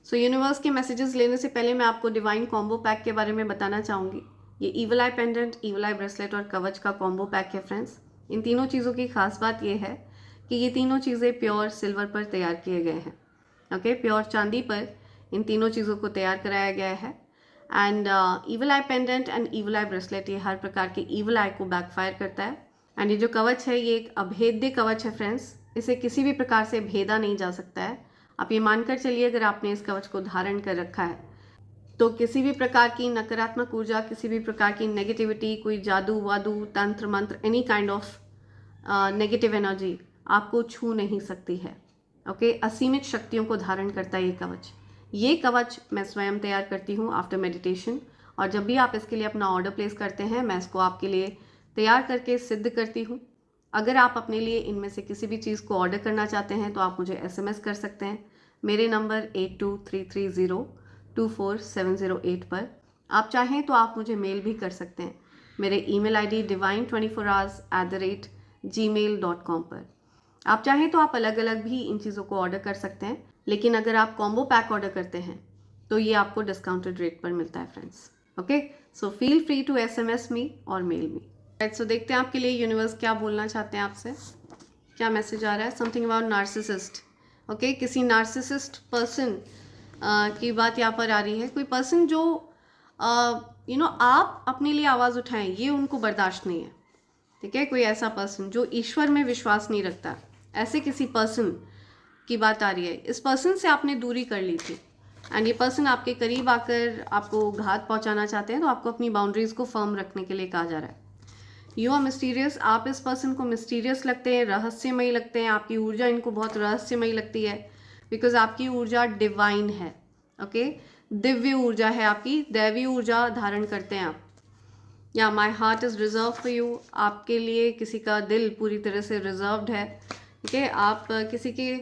Speaker 1: सो यूनिवर्स के मैसेजेस लेने से पहले मैं आपको डिवाइन कॉम्बो पैक के बारे में बताना चाहूँगी। ये ईवल आई पेंडेंट, ईवल आई ब्रेसलेट और कवच का कॉम्बो पैक है फ्रेंड्स। इन तीनों चीज़ों की खास बात यह है कि ये तीनों चीज़ें प्योर सिल्वर पर तैयार किए गए हैं। ओके, प्योर चांदी पर इन तीनों चीज़ों को तैयार कराया गया है। And evil I pendant and evil I bracelet ये हर प्रकार के ईवल आई को बैकफायर करता है। एंड ये जो कवच है ये एक अभेद्य कवच है फ्रेंड्स, इसे किसी भी प्रकार से भेदा नहीं जा सकता है। आप ये मानकर चलिए अगर आपने इस कवच को धारण कर रखा है तो किसी भी प्रकार की नकारात्मक ऊर्जा, किसी भी प्रकार की नेगेटिविटी, कोई जादू वादू, तंत्र मंत्र, any kind of negative energy आपको छू नहीं सकती है। ओके, असीमित शक्तियों को धारण करता है ये कवच। ये कवच मैं स्वयं तैयार करती हूँ आफ्टर मेडिटेशन, और जब भी आप इसके लिए अपना ऑर्डर प्लेस करते हैं मैं इसको आपके लिए तैयार करके सिद्ध करती हूँ। अगर आप अपने लिए इनमें से किसी भी चीज़ को ऑर्डर करना चाहते हैं तो आप मुझे SMS कर सकते हैं मेरे नंबर 8233024708 पर। आप चाहें तो आप मुझे मेल भी कर सकते हैं मेरे ईमेल ID divine24hours@gmail.com पर। आप चाहें तो आप अलग अलग भी इन चीज़ों को ऑर्डर कर सकते हैं, लेकिन अगर आप कॉम्बो पैक ऑर्डर करते हैं तो ये आपको डिस्काउंटेड रेट पर मिलता है friends. Okay, so feel free to SMS me और मेल मी। सो देखते हैं आपके लिए यूनिवर्स क्या बोलना चाहते हैं आपसे, क्या मैसेज आ रहा है। Something about narcissist. ओके, किसी नार्सिसिस्ट पर्सन की बात यहाँ पर आ रही है। कोई पर्सन जो आप अपने लिए आवाज़ उठाएं ये उनको बर्दाश्त नहीं है। ठीक है, कोई ऐसा पर्सन जो ईश्वर में विश्वास नहीं रखता, ऐसे किसी पर्सन की बात आ रही है। इस पर्सन से आपने दूरी कर ली थी एंड ये पर्सन आपके करीब आकर आपको घात पहुंचाना चाहते हैं, तो आपको अपनी बाउंड्रीज को फर्म रखने के लिए कहा जा रहा है। You are mysterious. आप इस पर्सन को मिस्टीरियस लगते हैं, रहस्यमयी लगते हैं। आपकी ऊर्जा इनको बहुत रहस्यमयी लगती है बिकॉज आपकी ऊर्जा डिवाइन है। ओके, दिव्य ऊर्जा है आपकी, दैवी ऊर्जा धारण करते हैं आप। या my heart is reserve for you. आपके लिए किसी का दिल पूरी तरह से रिजर्व्ड है। ठीक है, आप किसी के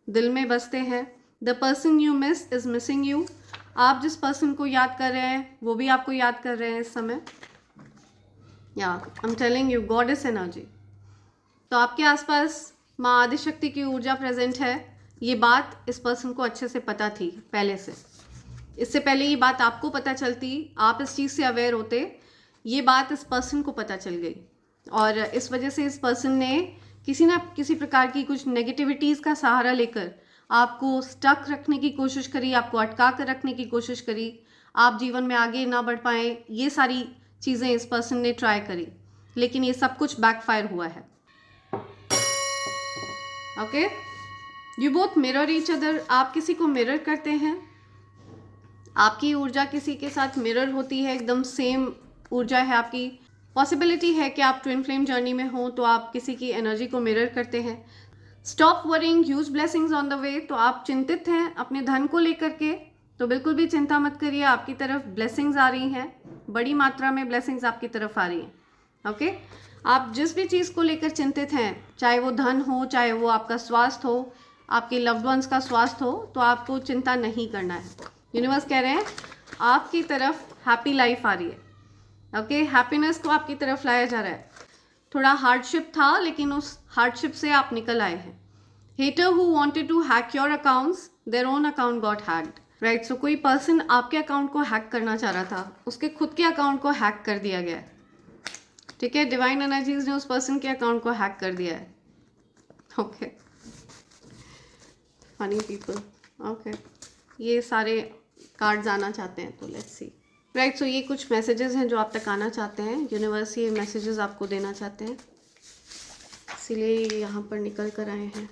Speaker 1: दिल में बसते हैं। The person you miss is missing you. आप जिस पर्सन को याद कर रहे हैं वो भी आपको याद कर रहे हैं इस समय। या I am telling you goddess energy. तो आपके आसपास माँ आदिशक्ति की ऊर्जा प्रेजेंट है। ये बात इस पर्सन को अच्छे से पता थी पहले से। इससे पहले ये बात आपको पता चलती, आप इस चीज़ से अवेयर होते, ये बात इस पर्सन को पता चल गई और इस वजह से इस पर्सन ने किसी ना किसी प्रकार की कुछ नेगेटिविटीज़ का सहारा लेकर आपको स्टक रखने की कोशिश करी, आपको अटका कर रखने की कोशिश करी, आप जीवन में आगे ना बढ़ पाए। ये सारी चीज़ें इस पर्सन ने ट्राई करी, लेकिन ये सब कुछ बैकफायर हुआ है। Okay, you both mirror each other. आप किसी को मिरर करते हैं, आपकी ऊर्जा किसी के साथ मिरर होती है, एकदम सेम ऊर्जा है आपकी। पॉसिबिलिटी है कि आप ट्विन फ्लेम जर्नी में हो तो आप किसी की एनर्जी को मिरर करते हैं। Stop worrying, huge blessings on the way. तो आप चिंतित हैं अपने धन को लेकर के, तो बिल्कुल भी चिंता मत करिए, आपकी तरफ ब्लेसिंग्स आ रही हैं, बड़ी मात्रा में ब्लेसिंग्स आपकी तरफ आ रही हैं। ओके, आप जिस भी चीज़ को लेकर चिंतित हैं, चाहे वो धन हो, चाहे वो आपका स्वास्थ्य हो, आपके लव्ड वंस का स्वास्थ्य हो, तो आपको चिंता नहीं करना है। यूनिवर्स कह रहे हैं आपकी तरफ हैप्पी लाइफ आ रही है। ओके, हैप्पीनेस को आपकी तरफ लाया जा रहा है। थोड़ा हार्डशिप था लेकिन उस हार्डशिप से आप निकल आए हैं। Hater who wanted to hack your accounts, their own account got hacked. Right, so कोई पर्सन आपके अकाउंट को हैक करना चाह रहा था, उसके खुद के अकाउंट को हैक कर दिया गया है। ठीक है, डिवाइन एनर्जीज ने उस पर्सन के अकाउंट को हैक कर दिया है। Okay, funny people. ओके, ये सारे कार्ड्स आना चाहते हैं, तो लेट्स सी। राइट, सो ये कुछ मैसेजेस हैं जो आप तक आना चाहते हैं। यूनिवर्स ये मैसेजेस आपको देना चाहते हैं, इसीलिए यहाँ पर निकल कर आए हैं।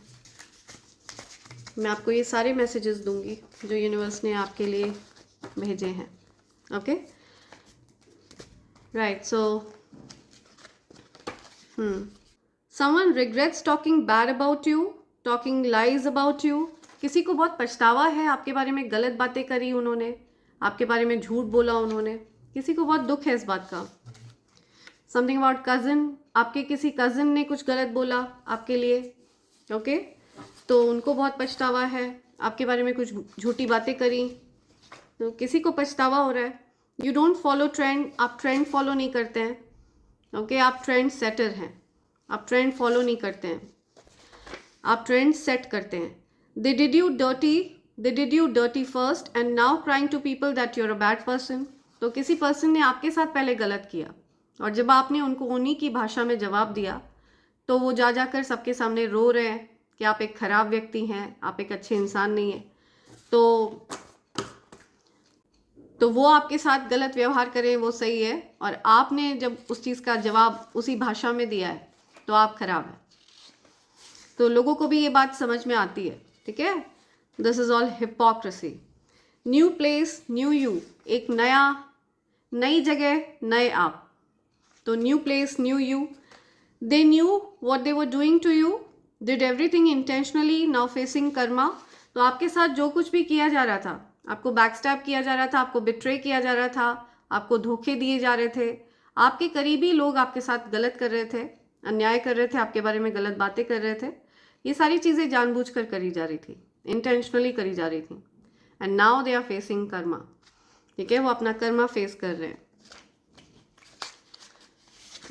Speaker 1: मैं आपको ये सारे मैसेजेस दूंगी जो यूनिवर्स ने आपके लिए भेजे हैं। Okay, right, so someone regrets talking bad about you, talking lies about you. किसी को बहुत पछतावा है, आपके बारे में गलत बातें करी उन्होंने, आपके बारे में झूठ बोला उन्होंने, किसी को बहुत दुख है इस बात का। समथिंग अबाउट कज़न, आपके किसी कज़न ने कुछ गलत बोला आपके लिए। ओके, तो उनको बहुत पछतावा है, आपके बारे में कुछ झूठी बातें करी, तो किसी को पछतावा हो रहा है। यू डोंट फॉलो ट्रेंड, आप ट्रेंड फॉलो नहीं करते हैं। ओके, आप ट्रेंड सेटर हैं, आप ट्रेंड फॉलो नहीं करते हैं। आप ट्रेंड सेट करते हैं. They did you dirty first and now crying to people that you're a bad person. तो किसी पर्सन ने आपके साथ पहले गलत किया और जब आपने उनको उन्हीं की भाषा में जवाब दिया तो वो जा जाकर सबके सामने रो रहे हैं कि आप एक खराब व्यक्ति हैं, आप एक अच्छे इंसान नहीं हैं. तो वो आपके साथ गलत व्यवहार करें वो सही है, और आपने जब उस चीज़ का जवाब उसी भाषा में दिया है तो आप खराब हैं. तो लोगों को भी ये बात समझ में आती है. ठीक है, this is all hypocrisy. New place new you, एक नई जगह नए आप. तो new place new you. They knew what they were doing to you, did everything intentionally, now facing karma. तो आपके साथ जो कुछ भी किया जा रहा था, आपको बैकस्टैब किया जा रहा था, आपको बिट्रे किया जा रहा था, आपको धोखे दिए जा रहे थे, आपके करीबी लोग आपके साथ गलत कर रहे थे, अन्याय कर रहे थे, आपके बारे में गलत बातें कर रहे थे. ये सारी चीज़ें जानबूझकर करी जा रही थी, इंटेंशनली करी जा रही थी. And now they are facing karma. ठीक है, वो अपना कर्मा फेस कर रहे हैं.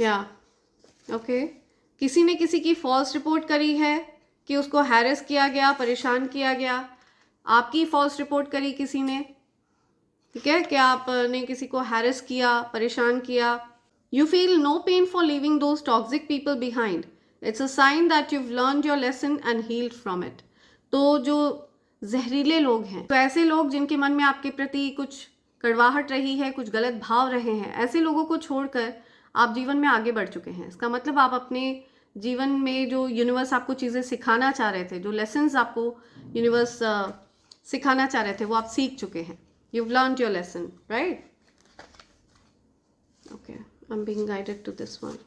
Speaker 1: या ओके, किसी ने किसी की फॉल्स रिपोर्ट करी है कि उसको हैरेस किया गया, परेशान किया गया. आपकी फॉल्स रिपोर्ट करी किसी ने. ठीक है, कि आपने किसी को हैरेस किया, परेशान किया. You feel no pain for leaving those toxic people behind. It's a sign that you've learned your lesson and healed from it. तो जो जहरीले लोग हैं, तो ऐसे लोग जिनके मन में आपके प्रति कुछ कड़वाहट रही है, कुछ गलत भाव रहे हैं, ऐसे लोगों को छोड़कर आप जीवन में आगे बढ़ चुके हैं. इसका मतलब आप अपने जीवन में जो यूनिवर्स आपको चीज़ें सिखाना चाह रहे थे, जो लेसन्स आपको यूनिवर्स सिखाना चाह रहे थे, वो आप सीख चुके हैं. You've learned your lesson, right? Okay, I'm being guided to this one.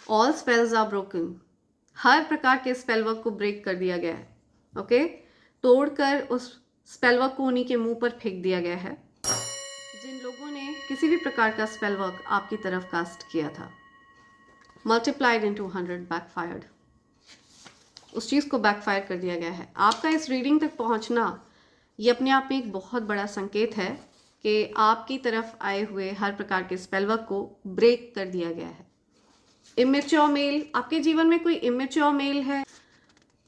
Speaker 1: All spells are broken. हर प्रकार के स्पेल वर्क को ब्रेक कर दिया गया है. ओके, तोड़कर उस स्पेल वर्क को उन्हीं के मुंह पर फेंक दिया गया है जिन लोगों ने किसी भी प्रकार का स्पेल वर्क आपकी तरफ कास्ट किया था. Multiplied into 100 backfired. उस चीज़ को बैकफायर कर दिया गया है. आपका इस रीडिंग तक पहुंचना ये अपने आप में एक बहुत बड़ा संकेत है कि आपकी तरफ आए हुए हर प्रकार के स्पेल वर्क को ब्रेक कर दिया गया है. इमेच्योर मेल, आपके जीवन में कोई इमेच्योर मेल है,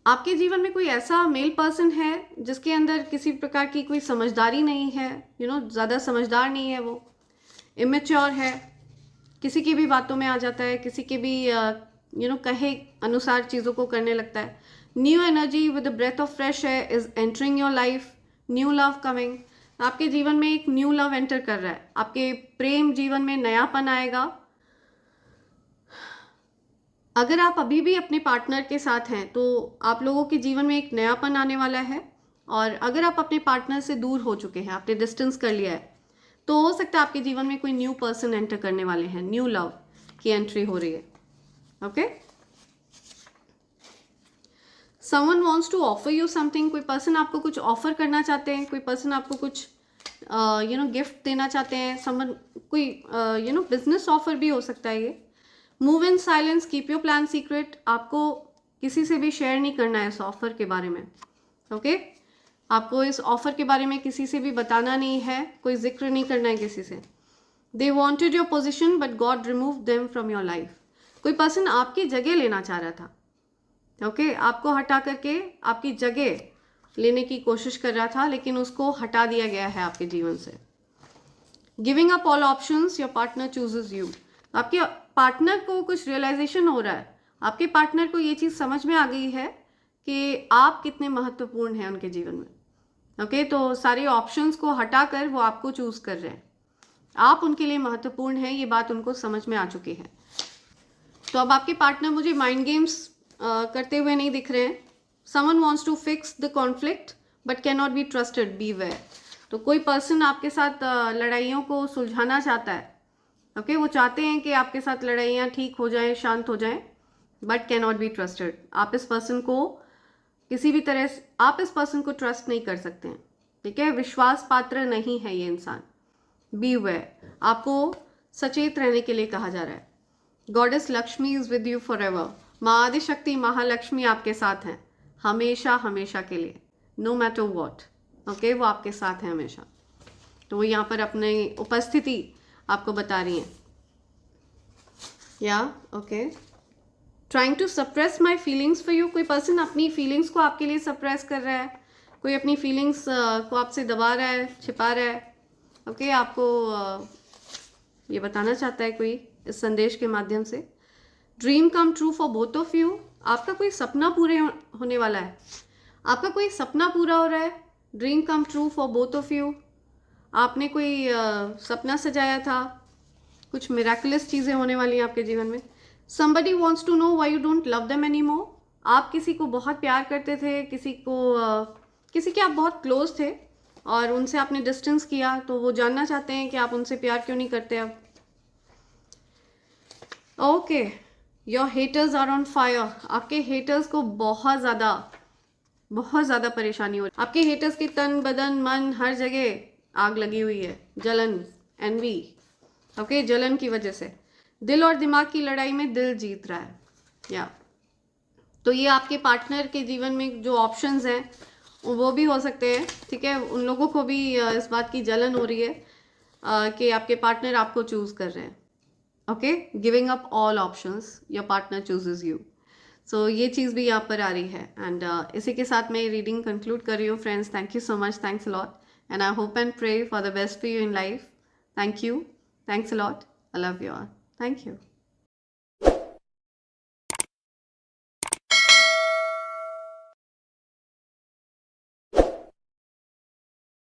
Speaker 1: आपके जीवन में कोई ऐसा मेल पर्सन है जिसके अंदर किसी प्रकार की कोई समझदारी नहीं है. ज़्यादा समझदार नहीं है, वो इमेच्योर है, किसी की भी बातों में आ जाता है, किसी के भी कहे अनुसार चीज़ों को करने लगता है. New energy with the breath of fresh air is entering your life. New love coming. आपके जीवन में एक न्यू लव एंटर कर रहा है. आपके प्रेम जीवन में नयापन आएगा. अगर आप अभी भी अपने पार्टनर के साथ हैं तो आप लोगों के जीवन में एक नयापन आने वाला है. और अगर आप अपने पार्टनर से दूर हो चुके हैं, आपने डिस्टेंस कर लिया है, तो हो सकता है आपके जीवन में कोई न्यू पर्सन एंटर करने वाले हैं. न्यू लव की एंट्री हो रही है. Okay, someone wants to offer you something. कोई पर्सन आपको कुछ ऑफर करना चाहते हैं, कोई पर्सन आपको कुछ गिफ्ट देना चाहते हैं. समवन कोई बिजनेस ऑफर भी हो सकता है ये. Move in silence, keep your plan secret. आपको किसी से भी शेयर नहीं करना है इस ऑफर के बारे में. ओके, आपको इस ऑफर के बारे में किसी से भी बताना नहीं है, कोई जिक्र नहीं करना है किसी से. They wanted your position but God remove them from your life. कोई पर्सन आपकी जगह लेना चाह रहा था. ओके, आपको हटा करके आपकी जगह लेने की कोशिश कर रहा था, लेकिन उसको हटा दिया गया है आपके जीवन से. Giving up all options, your partner chooses you. आपके पार्टनर को कुछ रियलाइजेशन हो रहा है, आपके पार्टनर को ये चीज़ समझ में आ गई है कि आप कितने महत्वपूर्ण हैं उनके जीवन में. ओके, तो सारे ऑप्शंस को हटाकर वो आपको चूज कर रहे हैं. आप उनके लिए महत्वपूर्ण हैं, ये बात उनको समझ में आ चुकी है. तो अब आपके पार्टनर मुझे माइंड गेम्स करते हुए नहीं दिख रहे हैं. Someone wants to fix the conflict but can not be trusted, beware. तो कोई पर्सन आपके साथ लड़ाइयों को सुलझाना चाहता है. ओके, वो चाहते हैं कि आपके साथ लड़ाइयाँ ठीक हो जाएं, शांत हो जाएं, but can not be trusted. आप इस पर्सन को किसी भी तरह से, आप इस पर्सन को ट्रस्ट नहीं कर सकते हैं. ठीक है, विश्वास पात्र नहीं है ये इंसान. Beware. आपको सचेत रहने के लिए कहा जा रहा है. Goddess Lakshmi is with you for ever. माँ आदिशक्ति महालक्ष्मी आपके साथ हैं हमेशा, हमेशा के लिए, नो मैटर वॉट. ओके, वो आपके साथ हैं हमेशा. तो वो यहाँ पर अपनी उपस्थिति आपको बता रही हैं. या okay, trying to suppress my feelings for you, कोई पर्सन अपनी फीलिंग्स को आपके लिए सप्रेस कर रहा है, कोई अपनी फीलिंग्स को आपसे दबा रहा है, छिपा रहा है। ओके, आपको ये बताना चाहता है कोई इस संदेश के माध्यम से। Dream come true for both of you, आपका कोई सपना पूरे होने वाला है, आपका कोई सपना पूरा हो रहा है। Dream come true for both of you, आपने कोई सपना सजाया था, कुछ मिराकुलस चीज़ें होने वाली हैं आपके जीवन में। Somebody wants to know why you don't love them anymore, आप किसी को बहुत प्यार करते थे, किसी के आप बहुत क्लोज थे और उनसे आपने डिस्टेंस किया, तो वो जानना चाहते हैं कि आप उनसे प्यार क्यों नहीं करते अब। Okay, your haters are on fire, आपके हेटर्स को बहुत ज़्यादा परेशानी हो रही है। आपके हेटर्स की तन बदन मन हर जगह आग लगी हुई है, जलन, एनवी। ओके, जलन की वजह से दिल और दिमाग की लड़ाई में दिल जीत रहा है। या तो ये आपके पार्टनर के जीवन में जो ऑप्शंस हैं वो भी हो सकते हैं, ठीक है। उन लोगों को भी इस बात की जलन हो रही है कि आपके पार्टनर आपको चूज कर रहे हैं। Okay, giving up all options, your partner chooses you. So ये चीज़ भी यहाँ पर आ रही है। एंड इसी के साथ मैं रीडिंग कंक्लूड कर रही हूँ friends. Thank you so much, thanks a lot, and I hope and pray for the best for you in life. Thank you, thanks a lot, I love you all, thank you.